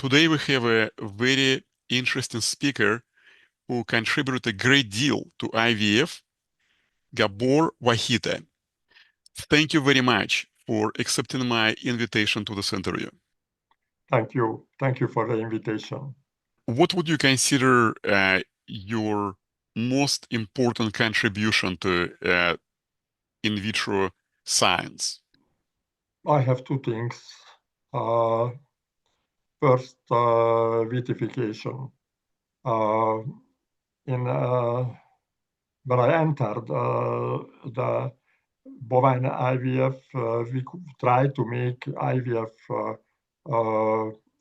Today we have a very interesting speaker who contributed a great deal to IVF, Gábor Vajta. Thank you very much for accepting my invitation to this interview. Thank you. Thank you for the invitation. What would you consider your most important contribution to in vitro science? I have two things. First, vitrification. When I entered the bovine IVF, we could try to make IVF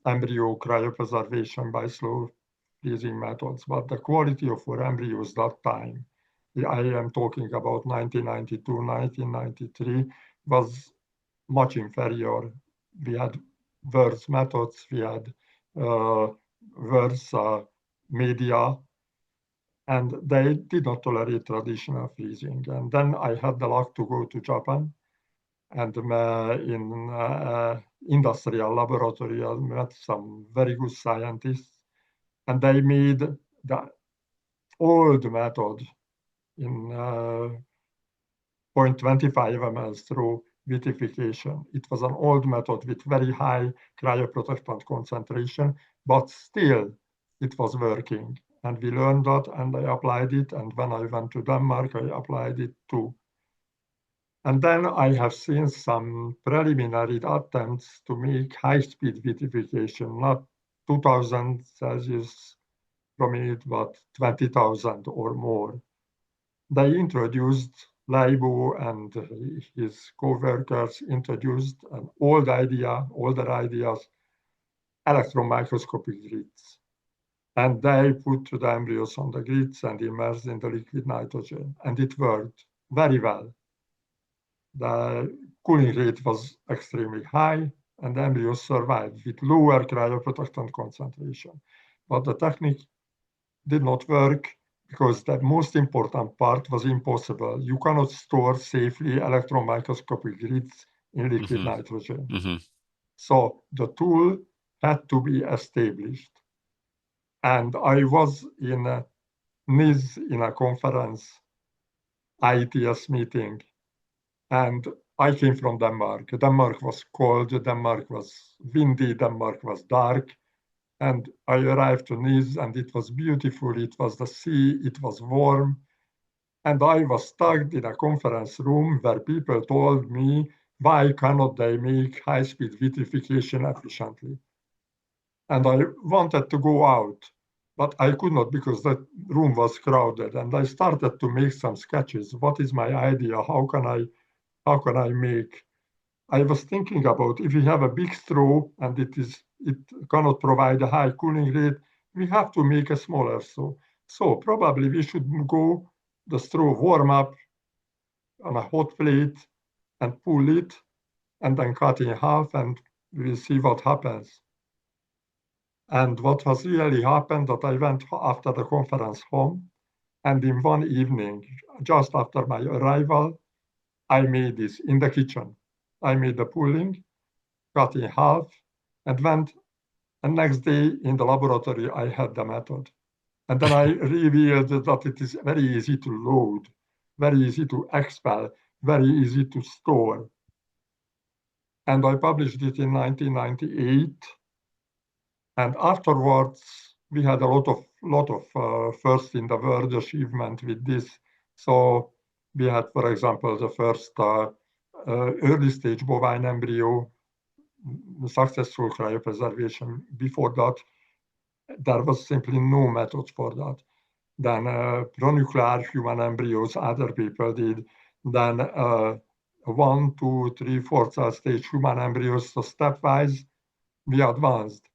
embryo cryopreservation by slow freezing methods, but the quality of our embryos that time, I am talking about 1992, 1993, was much inferior. We had worse methods, we had worse media, and they did not tolerate traditional freezing. And then I had the luck to go to Japan, and in industrial laboratory, I met some very good scientists, and they made the old method in 0.25 ml through vitrification. It was an old method with very high cryoprotectant concentration, but still it was working. And we learned that, and I applied it. And when I went to Denmark, I applied it too. And then I have seen some preliminary attempts to make high-speed vitrification, not 2000 Celsius from it, but 20,000 or more. They introduced Leibo and his co-workers introduced an older ideas, electron microscopic grids. And they put the embryos on the grids and immersed in the liquid nitrogen. And it worked very well. The cooling rate was extremely high, and the embryos survived with lower cryoprotectant concentration. But the technique did not work because the most important part was impossible. You cannot store safely electron microscopic grids in liquid nitrogen. So the tool had to be established. And I was in Nice in a conference, IETS meeting, and I came from Denmark. Denmark was cold, Denmark was windy, Denmark was dark. And I arrived to Nice, and it was beautiful. It was the sea, it was warm. And I was stuck in a conference room where people told me, why cannot they make high-speed vitrification efficiently? And I wanted to go out, but I could not because the room was crowded. And I started to make some sketches. What is my idea? How can I make? I was thinking about if we have a big straw and it cannot provide a high cooling rate, we have to make a smaller straw. So probably we should go the straw warm up on a hot plate and pull it and then cut in half, and we'll see what happens. And what has really happened that I went after the conference home, and in one evening, just after my arrival, I made this in the kitchen. I made the pulling, cut in half, and went. And next day in the laboratory, I had the method. And then I revealed that it is very easy to load, very easy to expel, very easy to store. And I published it in 1998. And afterwards, we had a lot of first in the world achievement with this. So we had, for example, the first early stage bovine embryo successful cryopreservation. Before that, there was simply no methods for that. Then pronuclear human embryos, other people did. Then 1, 2, 3, 4 cell stage human embryos. So stepwise, we advanced.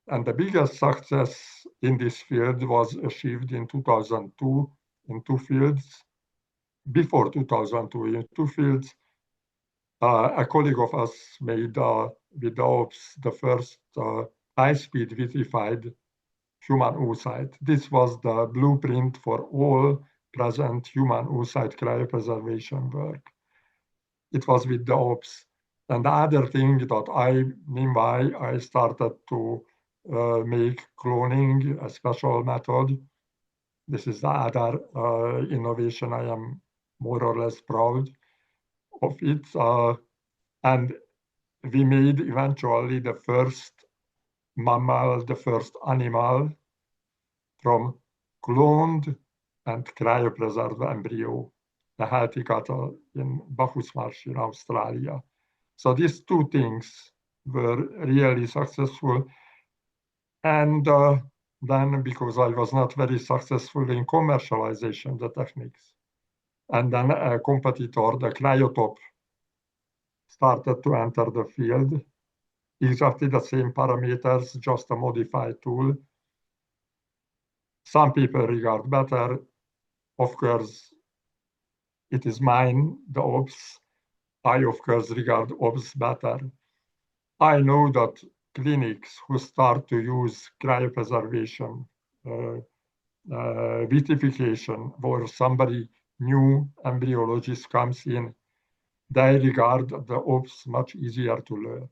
And the biggest success in this field was achieved in 2002 in two fields. Before 2002, in two fields, a colleague of us made with the OPS the first high-speed vitrified human oocyte. This was the blueprint for all present human oocyte cryopreservation work. It was with the OPS. And the other thing that meanwhile, I started to make cloning a special method. This is the other innovation I am more or less proud of it. And we made eventually the first mammal, the first animal from cloned and cryopreserved embryo, a healthy cattle in Bacchus Marsh in Australia. So these two things were really successful. And then, because I was not very successful in commercialization, the techniques, and then a competitor, the cryotop, started to enter the field. Exactly the same parameters, just a modified tool. Some people regard better. Of course, it is mine, the OPS. I, of course, regard OPS better. I know that clinics who start to use cryopreservation, vitrification, or somebody new embryologist comes in, they regard the OPS much easier to learn.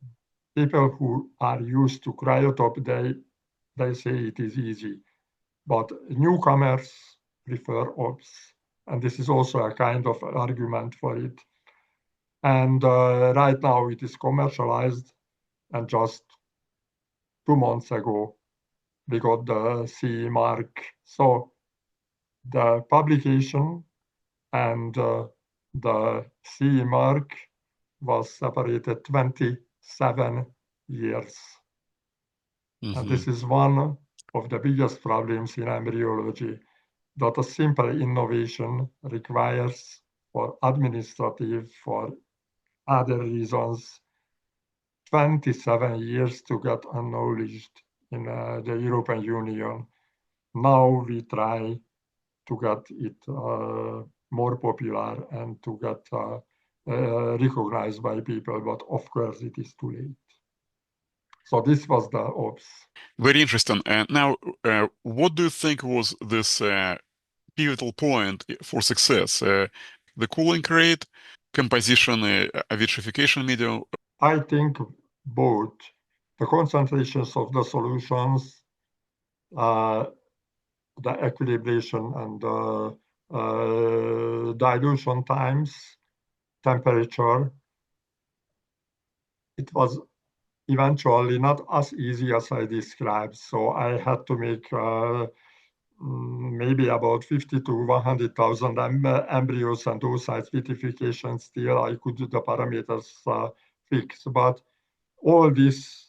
People who are used to cryotop, they say it is easy. But newcomers prefer OPS. And this is also a kind of argument for it. And right now it is commercialized. And just 2 months ago, we got the CE mark. So the publication and the CE mark was separated 27 years. And this is one of the biggest problems in embryology, that a simple innovation requires, for administrative, for other reasons, 27 years to get acknowledged in the European Union. Now we try to get it more popular and to get recognized by people, but of course it is too late. So this was the OPS. Very interesting. Now, what do you think was this pivotal point for success? The cooling rate, composition, vitrification medium? I think both. The concentrations of the solutions, the equilibration and dilution times, temperature. It was eventually not as easy as I described. So I had to make maybe about 50 to 100,000 embryos and oocytes vitrification. Still, I could do the parameters fix. But all this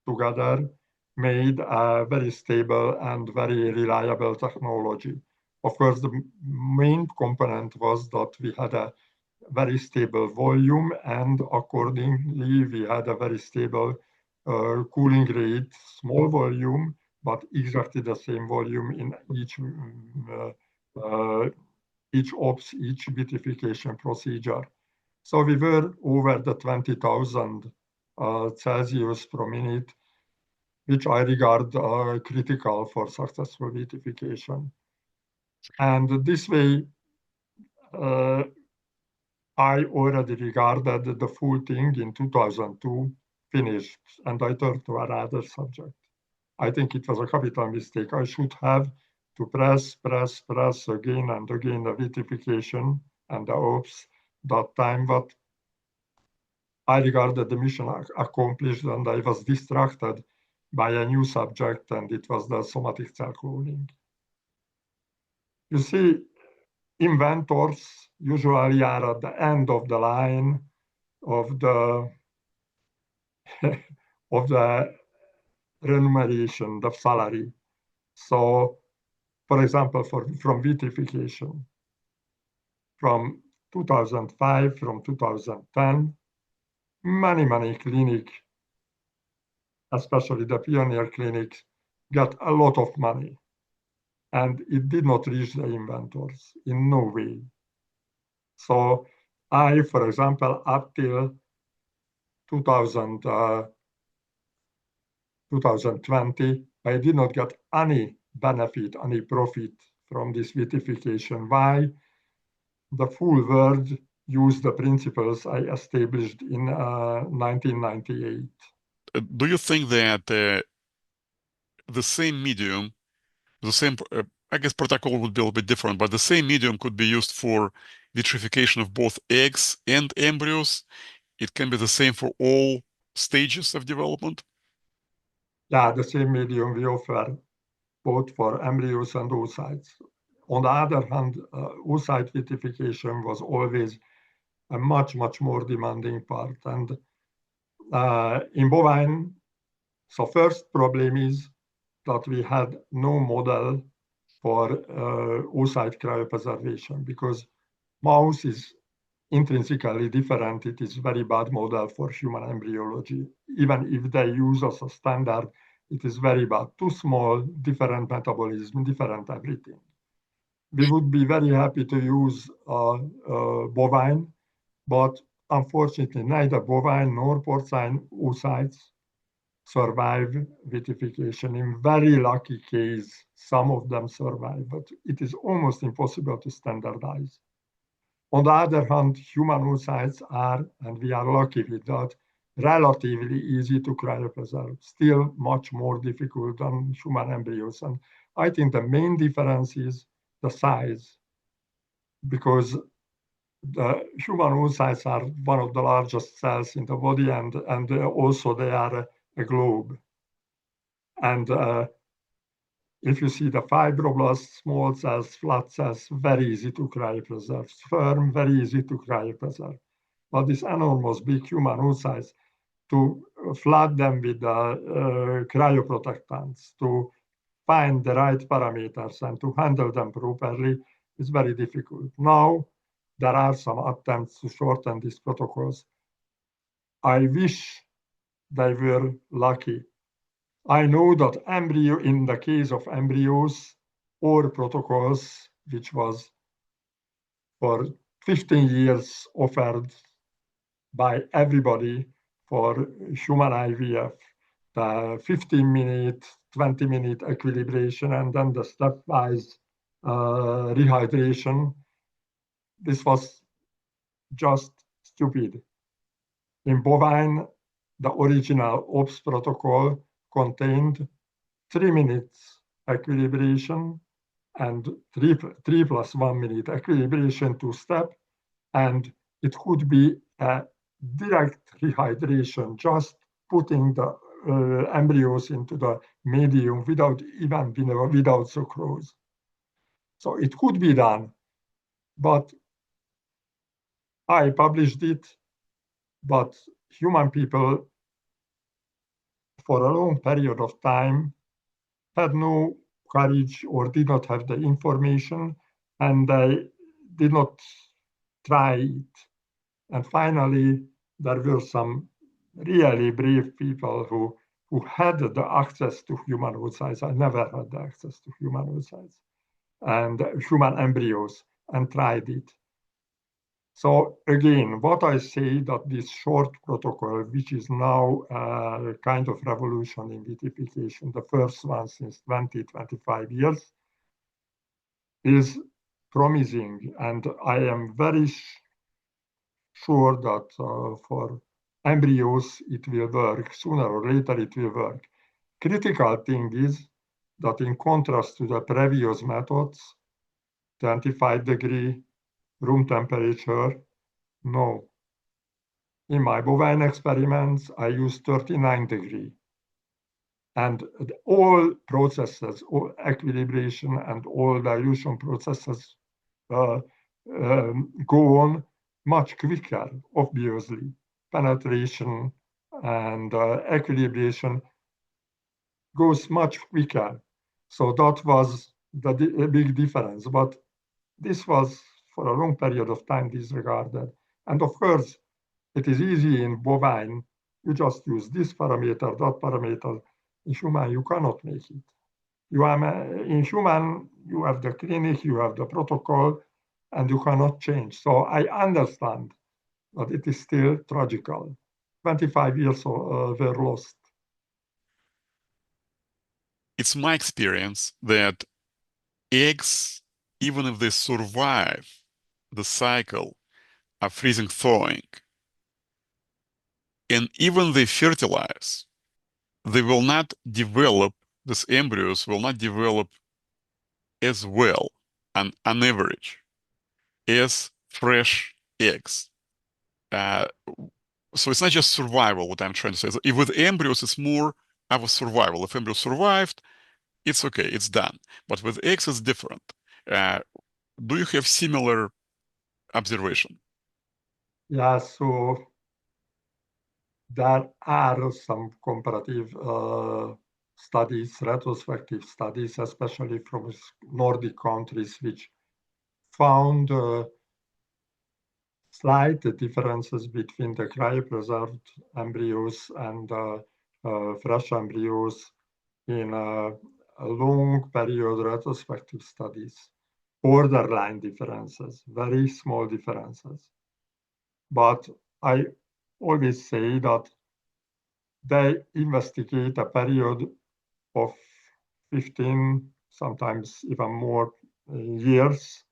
together made a very stable and very reliable technology. Of course, the main component was that we had a very stable volume, and accordingly, we had a very stable cooling rate, small volume, but exactly the same volume in each OPS, each vitrification procedure. So we were over the 20,000 Celsius per minute, which I regard critical for successful vitrification. And this way, I already regarded the full thing in 2002 finished, and I turned to another subject. I think it was a capital mistake. I should have to press again and again the vitrification and the OPS that time, but I regarded the mission accomplished, and I was distracted by a new subject, and it was the somatic cell cloning. You see, inventors usually are at the end of the line of the of the remuneration, the salary. So, for example, from vitrification, from 2005, from 2010, many clinics, especially the pioneer clinics, got a lot of money. And it did not reach the inventors in no way. So I, for example, up till 2020, I did not get any benefit, any profit from this vitrification. Why? The full world used the principles I established in 1998. Do you think that the same medium, the same, I guess protocol would be a little bit different, but the same medium could be used for vitrification of both eggs and embryos. It can be the same for all stages of development. Yeah, the same medium we offer both for embryos and oocytes. On the other hand, oocyte vitrification was always a much, much more demanding part. And in bovine, so first problem is that we had no model for oocyte cryopreservation because mouse is intrinsically different. It is very bad model for human embryology. Even if they use as a standard, it is very bad. Too small, different metabolism, different everything. We would be very happy to use bovine, but unfortunately, neither bovine nor porcine oocytes survive vitrification. In very lucky case, some of them survive, but it is almost impossible to standardize. On the other hand, human oocytes are, and we are lucky with that, relatively easy to cryopreserve, still much more difficult than human embryos. And I think the main difference is the size, because the human oocytes are one of the largest cells in the body, and also they are a globe. And if you see the fibroblasts, small cells, flat cells, very easy to cryopreserve. Sperm, very easy to cryopreserve. But these enormous big human oocytes, to flood them with cryoprotectants, to find the right parameters and to handle them properly is very difficult. Now, there are some attempts to shorten these protocols. I wish they were lucky. I know that embryo, in the case of embryos or protocols, which was for 15 years offered by everybody for human IVF, the 15-minute, 20-minute equilibration, and then the stepwise rehydration. This was just stupid. In bovine, the original OPS protocol contained 3 minutes equilibration and 3 plus 1 minute equilibration to step, and it could be a direct rehydration, just putting the embryos into the medium without sucrose. So it could be done, but I published it, but human people for a long period of time had no courage or did not have the information, and they did not try it. And finally, there were some really brave people who had the access to human oocytes. I never had the access to human oocytes and human embryos and tried it. So again, what I say that this short protocol, which is now a kind of revolution in vitrification, the first one since 20, 25 years, is promising. And I am very sure that for embryos, it will work. Sooner or later, it will work. Critical thing is that in contrast to the previous methods, 25-degree room temperature, no. In my bovine experiments, I used 39-degree. And all processes, all equilibration and all dilution processes go on much quicker, obviously. Penetration and equilibration goes much quicker. So that was the big difference. But this was for a long period of time disregarded. And of course, it is easy in bovine. You just use this parameter, that parameter. In human, you cannot make it. In human, you have the clinic, you have the protocol, and you cannot change. So I understand that it is still tragical. 25 years were lost. It's my experience that eggs, even if they survive the cycle of freezing thawing, and even they fertilize, they will not develop these embryos will not develop as well on average as fresh eggs. So it's not just survival, what I'm trying to say. So with embryos, it's more of a survival. If embryo survived, it's okay, it's done. But with eggs, it's different. Do you have similar observation? Yeah, so there are some comparative studies, retrospective studies, especially from Nordic countries, which found slight differences between the cryopreserved embryos and fresh embryos in a long period retrospective studies. Borderline differences, very small differences. But I always say that they investigate a period of 15, sometimes even more years.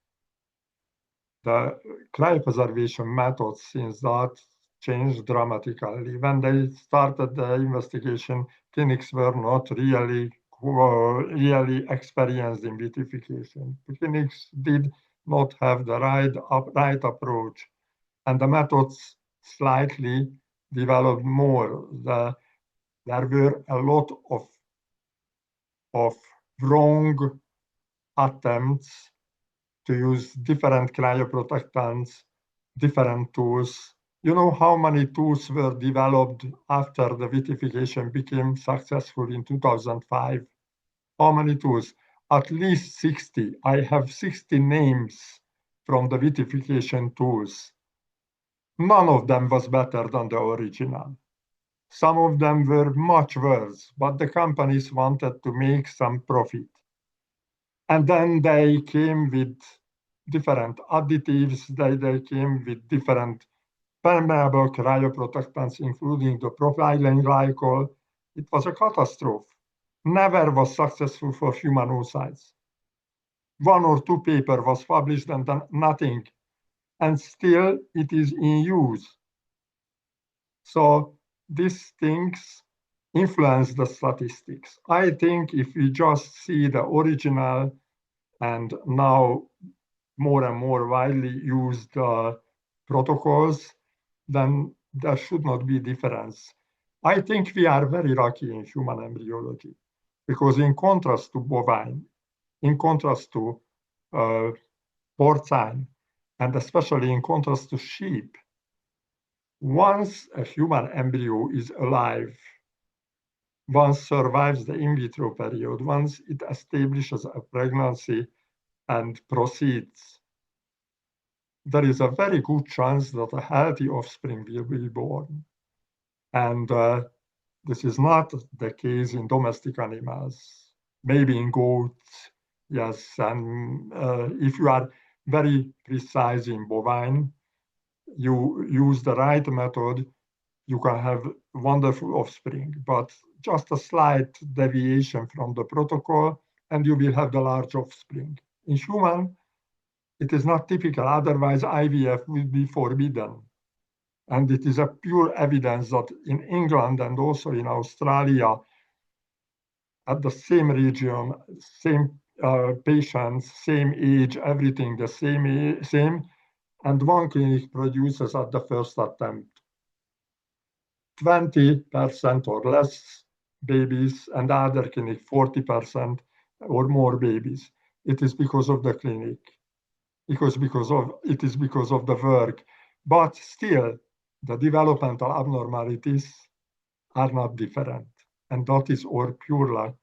The cryopreservation methods since that changed dramatically. When they started the investigation, clinics were not really experienced in vitrification. The clinics did not have the right approach, and the methods slightly developed more. There were a lot of wrong attempts to use different cryoprotectants, different tools. You know how many tools were developed after the vitrification became successful in 2005? How many tools? At least 60. I have 60 names from the vitrification tools. None of them was better than the original. Some of them were much worse, but the companies wanted to make some profit. And then they came with different additives, they came with different permeable cryoprotectants, including the propylene glycol. It was a catastrophe. Never was successful for human oocytes. One or two papers was published and then nothing. And still it is in use. So these things influence the statistics. I think if we just see the original and now more and more widely used protocols, then there should not be difference. I think we are very lucky in human embryology because in contrast to bovine, in contrast to porcine, and especially in contrast to sheep, once a human embryo is alive, once survives the in vitro period, once it establishes a pregnancy and proceeds, there is a very good chance that a healthy offspring will be born. And this is not the case in domestic animals, maybe in goats, yes. And if you are very precise in bovine, you use the right method, you can have wonderful offspring, but just a slight deviation from the protocol and you will have the large offspring. In human, it is not typical, otherwise IVF will be forbidden. And it is a pure evidence that in England and also in Australia, at the same region, same patients, same age, everything the same, and one clinic produces at the first attempt 20% or less babies, and the other clinic 40% or more babies. It is because of the clinic. It is because of the work, but still the developmental abnormalities are not different, and that is our pure luck.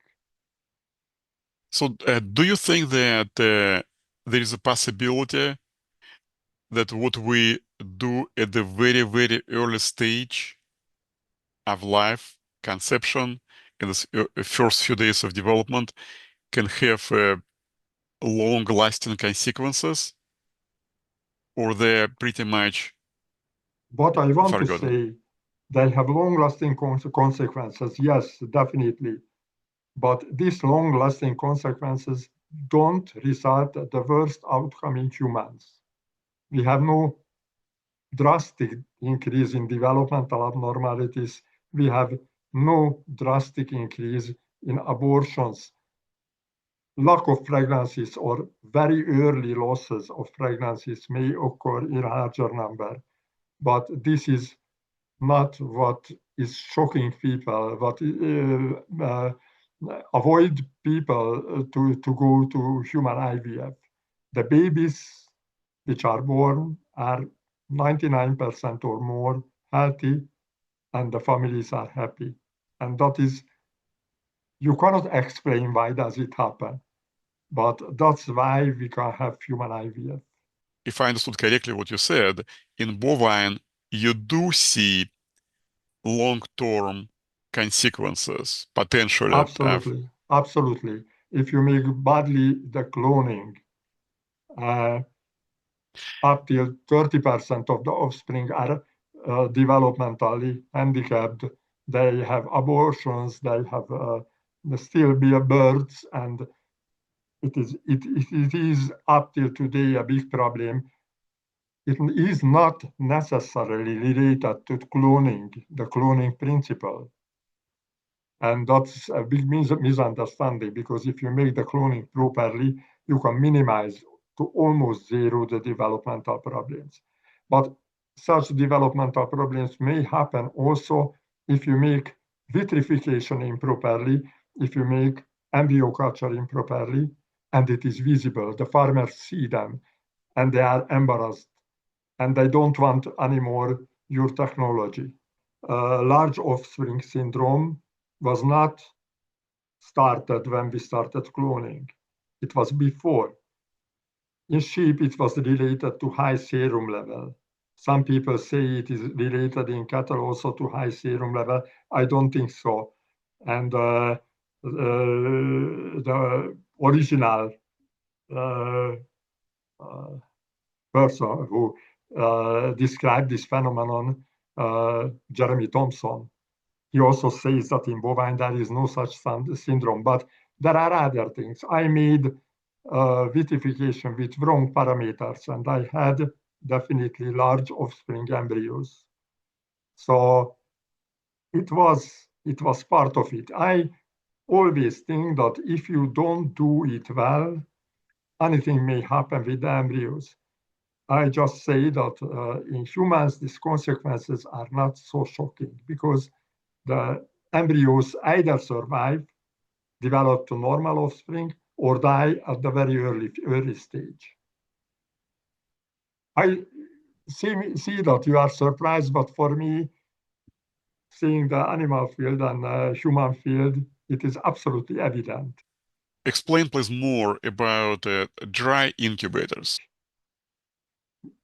So do you think that there is a possibility that what we do at the very, very early stage of life, conception, in the first few days of development, can have long-lasting consequences, or they're pretty much What I want to forgotten? say, they have long-lasting consequences, yes, definitely. But these long-lasting consequences don't result at the worst outcome in humans. We have no drastic increase in developmental abnormalities. We have no drastic increase in abortions, lack of pregnancies or very early losses of pregnancies may occur in larger number. But this is not what is shocking people, what avoid people to go to human IVF. The babies which are born are 99% or more healthy, and the families are happy. And that is, you cannot explain why does it happen, but that's why we can have human IVF. If I understood correctly what you said, in bovine, you do see long-term consequences, potentially. Absolutely, absolutely. If you make badly the cloning, up till 30% of the offspring are developmentally handicapped. They have abortions, they have still be births, and it is up till today a big problem. It is not necessarily related to cloning, the cloning principle. And that's a big misunderstanding, because if you make the cloning properly, you can minimize to almost zero the developmental problems. But such developmental problems may happen also if you make vitrification improperly, if you make embryo culture improperly, and it is visible. The farmers see them and they are embarrassed and they don't want anymore your technology. Large offspring syndrome was not started when we started cloning. It was before. In sheep, it was related to high serum level. Some people say it is related in cattle also to high serum level. I don't think so. And the original person who described this phenomenon, Jeremy Thompson, he also says that in bovine there is no such syndrome, but there are other things. I made vitrification with wrong parameters, and I had definitely large offspring embryos. So it was part of it. I always think that if you don't do it well, anything may happen with the embryos. I just say that in humans, these consequences are not so shocking, because the embryos either survive, develop to normal offspring, or die at the very early stage. I see that you are surprised, but for me, seeing the animal field and the human field, it is absolutely evident. Explain, please, more about dry incubators.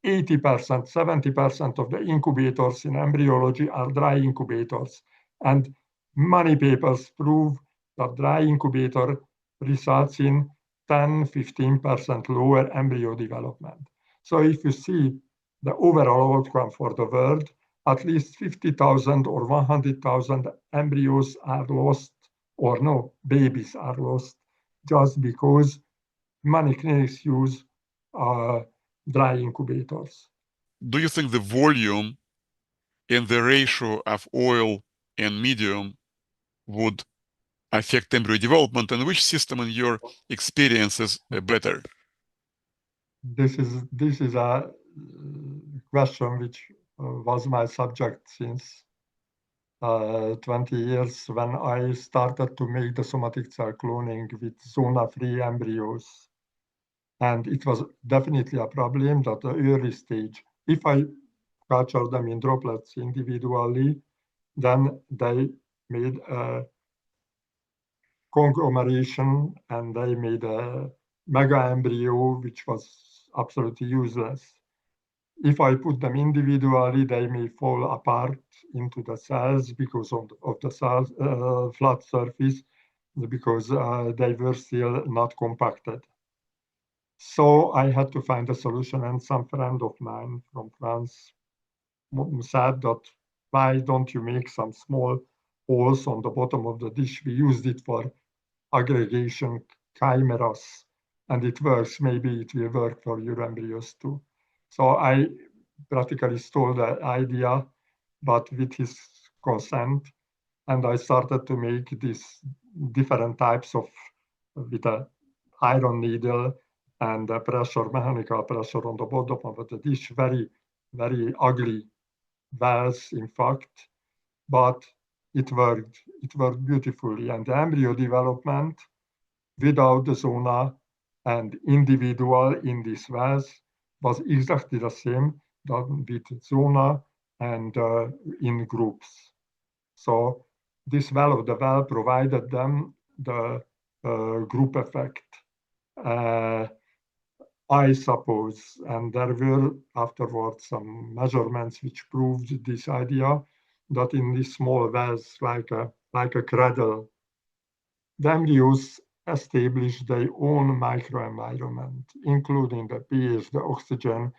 80%, 70% of the incubators in embryology are dry incubators. And many papers prove that dry incubator results in 10, 15% lower embryo development. So if you see the overall outcome for the world, at least 50,000 or 100,000 embryos are lost, or no, babies are lost, just because many clinics use dry incubators. Do you think the volume and the ratio of oil and medium would affect embryo development, and which system in your experience is better? This is a question which was my subject since 20 years, when I started to make the somatic cell cloning with zona-free embryos. And it was definitely a problem that the early stage, if I culture them in droplets individually, then they made a conglomeration and they made a mega embryo, which was absolutely useless. If I put them individually, they may fall apart into the cells because of the cells, flat surface, because they were still not compacted. So I had to find a solution, and some friend of mine from France said that, why don't you make some small holes on the bottom of the dish? We used it for aggregation chimeras, and it works. Maybe it will work for your embryos too. So I practically stole the idea, but with his consent, and I started to make this different types of, with a iron needle and a pressure, mechanical pressure on the bottom of the dish, very, very ugly wells, in fact, but it worked beautifully. And the embryo development without the zona and individual in these wells was exactly the same with zona and in groups. So this well of the well provided them the group effect, I suppose. And there were afterwards some measurements which proved this idea that in these small wells, like a cradle, the embryos establish their own microenvironment, including the pH, the oxygen,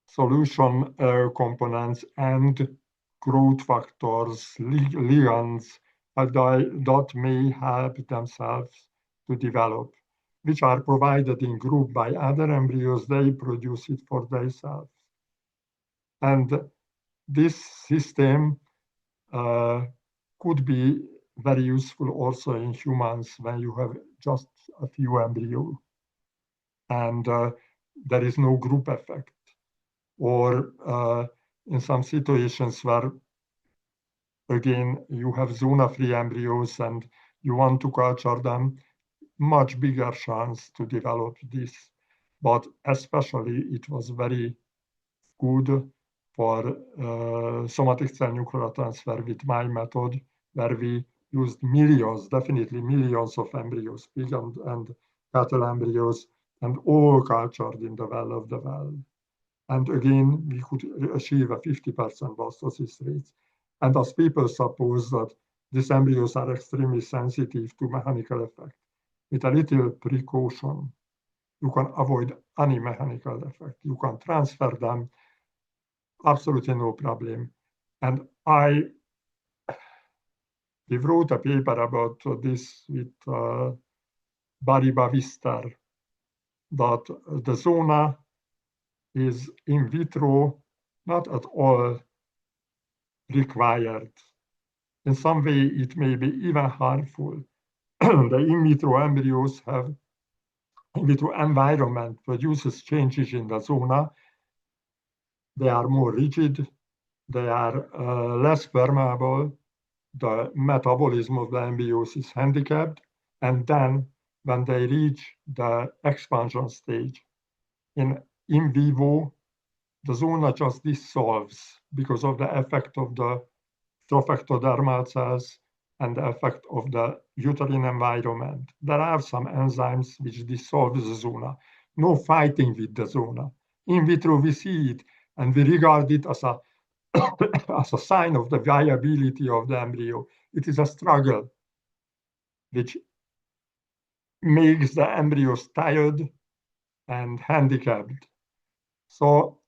solution components, and growth factors, ligands that may help themselves to develop, which are provided in group by other embryos. They produce it for themselves. And this system could be very useful also in humans when you have just a few embryos and there is no group effect. Or in some situations where, again, you have zona-free embryos and you want to culture them, much bigger chance to develop this. But especially it was very good for somatic cell nuclear transfer with my method, where we used millions, definitely millions of embryos, pig and cattle embryos, and all cultured in the well of the well. And again, we could achieve a 50% blastocyst rate. And as people suppose that these embryos are extremely sensitive to mechanical effect, with a little precaution, you can avoid any mechanical effect. You can transfer them, absolutely no problem. And we wrote a paper about this with Barry Bavister, that the zona is in vitro not at all required. In some way, it may be even harmful. The in vitro embryos have in vitro environment produces changes in the zona. They are more rigid, they are less permeable, the metabolism of the embryos is handicapped, and then when they reach the expansion stage in vivo, the zona just dissolves because of the effect of the trophectodermal cells and the effect of the uterine environment. There are some enzymes which dissolve the zona. No fighting with the zona. In vitro, we see it, and we regard it as a as a sign of the viability of the embryo. It is a struggle which makes the embryos tired and handicapped. So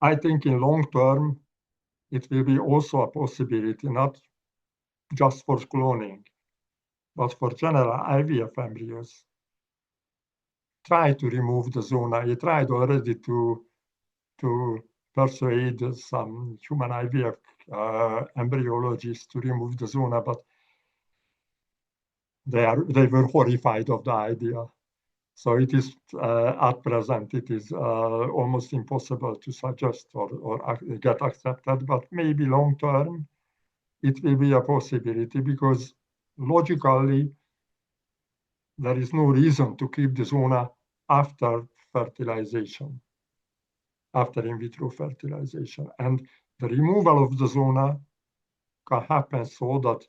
I think in long term, it will be also a possibility, not just for cloning, but for general IVF embryos. Try to remove the zona. I tried already to persuade some human IVF embryologists to remove the zona, but they were horrified of the idea. So it is at present it is almost impossible to suggest or get accepted, but maybe long term it will be a possibility, because logically there is no reason to keep the zona after fertilization, after in vitro fertilization. And the removal of the zona can happen so that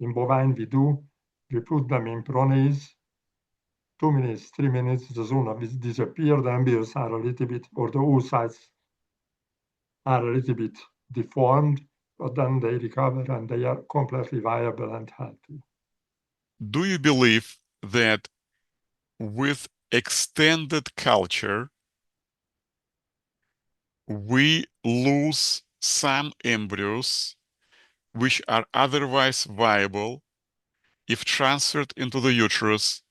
in bovine we put them in pronase, 2 minutes, 3 minutes, the zona will disappear, the embryos are a little bit, or the oocytes are a little bit deformed, but then they recover and they are completely viable and healthy. Do you believe that with extended culture, we lose some embryos which are otherwise viable if transferred into the uterus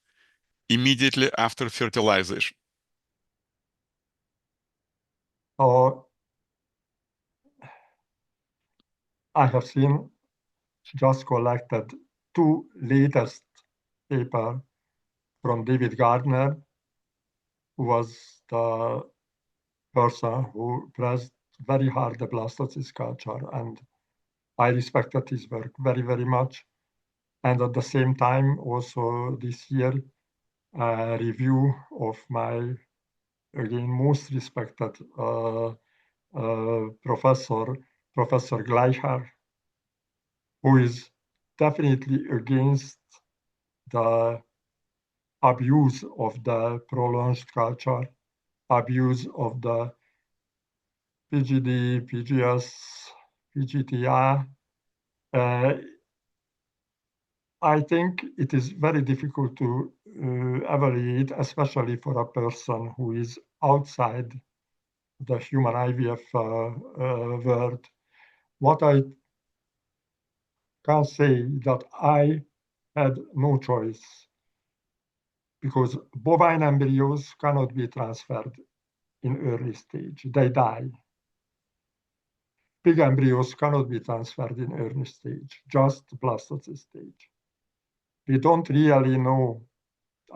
immediately after fertilization? I have seen just collected two latest papers from David Gardner, who was the person who pressed very hard the blastocyst culture, and I respected his work very, very much. And at the same time, also this year, a review of my, again, most respected Professor Gleicher, who is definitely against the abuse of the prolonged culture, abuse of the PGD, PGS, PGTR. I think it is very difficult to evaluate, especially for a person who is outside the human IVF world. What I can say that I had no choice, because bovine embryos cannot be transferred in early stage. They die. Pig embryos cannot be transferred in early stage, just blastocyst stage. We don't really know,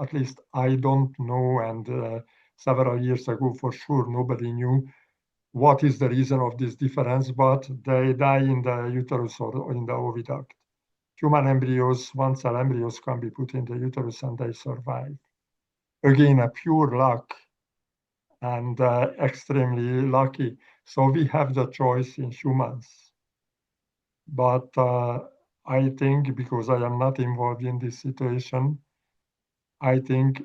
at least I don't know, and several years ago for sure nobody knew what is the reason of this difference, but they die in the uterus or in the oviduct. Human embryos, one-cell embryos, can be put in the uterus and they survive. Again, a pure luck, and extremely lucky. So we have the choice in humans. But I think, because I am not involved in this situation, I think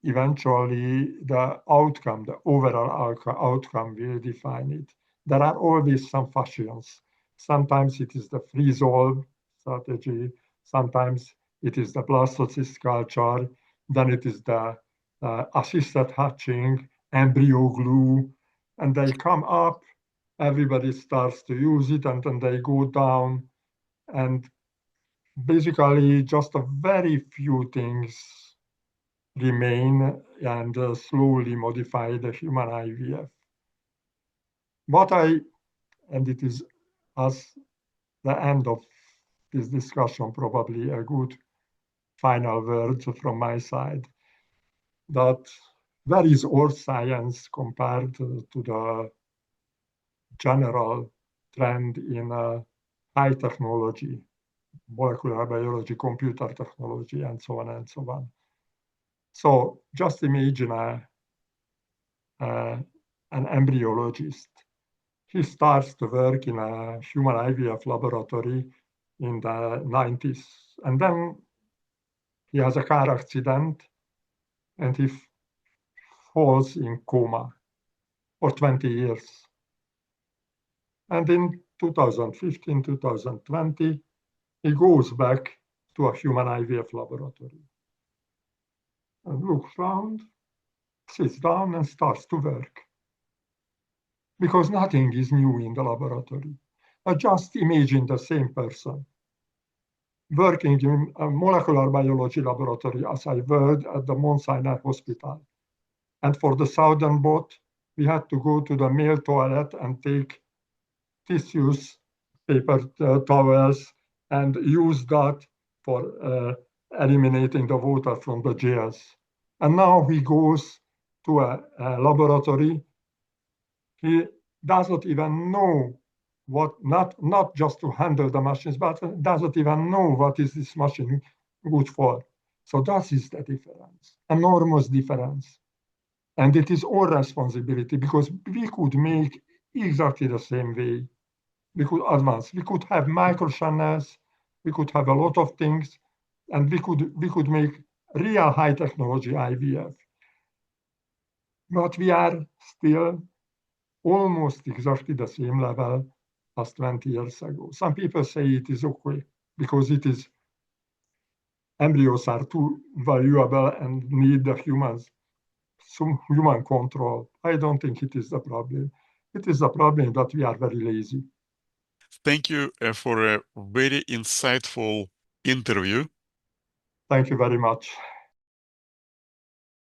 eventually the outcome, the overall outcome will define it. There are always some fashions. Sometimes it is the freeze-all strategy. Sometimes it is the blastocyst culture. Then it is the assisted hatching, embryo glue, and they come up. Everybody starts to use it, and then they go down. And basically, just a very few things remain and slowly modify the human IVF. And it is as the end of this discussion, probably a good final word from my side, that where is our science compared to the general trend in high technology, molecular biology, computer technology, and so on and so on. So just imagine an embryologist. He starts to work in a human IVF laboratory in the 90s. And then he has a car accident and he falls in coma for 20 years. And in 2015, 2020, he goes back to a human IVF laboratory and looks around, sits down and starts to work. Because nothing is new in the laboratory. Just imagine the same person working in a molecular biology laboratory as I worked at the Mount Sinai Hospital. And for the southern boat, we had to go to the male toilet and take tissues, paper towels, and use that for eliminating the water from the jails. And now he goes to a laboratory. He doesn't even know what, not just to handle the machines, but doesn't even know what is this machine good for. So that is the difference, enormous difference. And it is our responsibility, because we could make exactly the same way. We could advance. We could have microchannels. We could have a lot of things, and we could make real high technology IVF. But we are still almost exactly the same level as 20 years ago. Some people say it is okay because it is embryos are too valuable and need the some human control. I don't think it is the problem. It is the problem that we are very lazy. Thank you for a very insightful interview. Thank you very much.